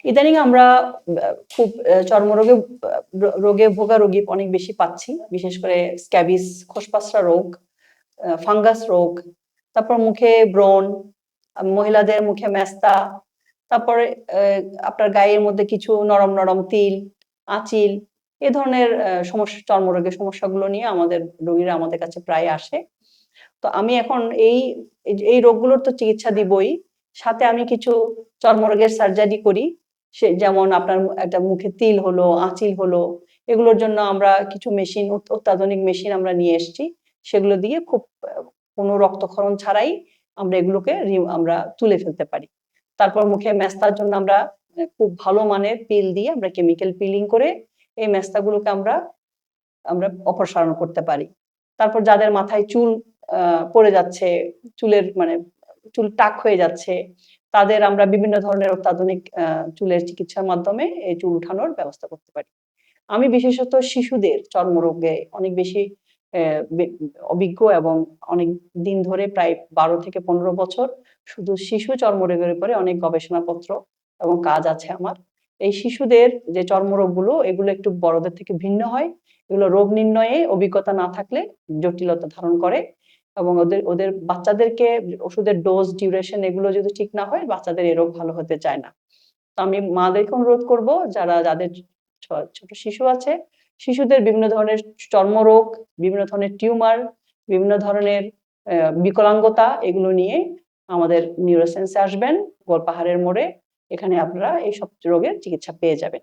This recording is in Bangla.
ইদানিং আমরা খুব চর্মরোগে রোগে ভোগা রোগী অনেক বেশি পাচ্ছি। বিশেষ করে স্ক্যাবিস, খোসপসরা রোগ, ফাঙ্গাস রোগ, তারপর মুখে ব্রণ, মহিলাদের মুখে মেস্তা, তারপরে আপনার গায়ের মধ্যে কিছু নরম, নরম তিল, আঁচিল এ ধরনের সমস্যা চর্মরোগের সমস্যাগুলো নিয়ে আমাদের রোগীরা আমাদের কাছে প্রায় আসে। তো আমি এখন এই রোগগুলোর তো চিকিৎসা দিবই। সাথে আমি কিছু চর্মরোগের সার্জারি করি। যেমন আপনার একটা মুখে তিল হলো, আঁচিল হলো, এগুলোর জন্য আমরা কিছু মেশিন অত্যাধুনিক মেশিন আমরা নিয়ে এসেছি। সেগুলো দিয়ে খুব কোনো রক্তক্ষরণ ছাড়াই আমরা এগুলোকে আমরা তুলে ফেলতে পারি। তারপর মুখে মেস্তার জন্য আমরা খুব ভালো মানের পিল দিয়ে আমরা কেমিক্যাল পিলিং করে এই মেস্তাগুলোকে আমরা অপসারণ করতে পারি। তারপর যাদের মাথায় চুল পড়ে যাচ্ছে, চুলের মানে চুল টাক হয়ে যাচ্ছে, তাদের আমরা বিভিন্ন ধরনের অত্যাধুনিক চুলের চিকিৎসার মাধ্যমে এই চুল উঠানোর ব্যবস্থা করতে পারি। আমি বিশেষত শিশুদের চর্মরোগে অনেক বেশি অভিজ্ঞ এবং অনেক দিন ধরে প্রায় ১২ থেকে ১৫ বছর শুধু শিশু চর্মরোগের উপরে অনেক গবেষণাপত্র এবং কাজ আছে আমার। এই শিশুদের যে চর্মরোগগুলো এগুলো একটু বড়দের থেকে ভিন্ন হয়। এগুলো রোগ নির্ণয়ে অভিজ্ঞতা না থাকলে জটিলতা ধারণ করে এবং ওদের বাচ্চাদেরকে ওষুধের ডোজ, ডিউরেশন এগুলো যদি ঠিক না হয় বাচ্চাদের এই রোগ ভালো হতে চায় না। তো আমি মাদেরকে অনুরোধ করব যাদের ছোট শিশু আছে, শিশুদের বিভিন্ন ধরনের চর্মরোগ, বিভিন্ন ধরনের টিউমার, বিভিন্ন ধরনের বিকলাঙ্গতা এগুলো নিয়ে আমাদের নিউরোসেন্সে আসবেন, গোলপাহাড়ের মোড়ে। এখানে আপনারা এইসব রোগের চিকিৎসা পেয়ে যাবেন।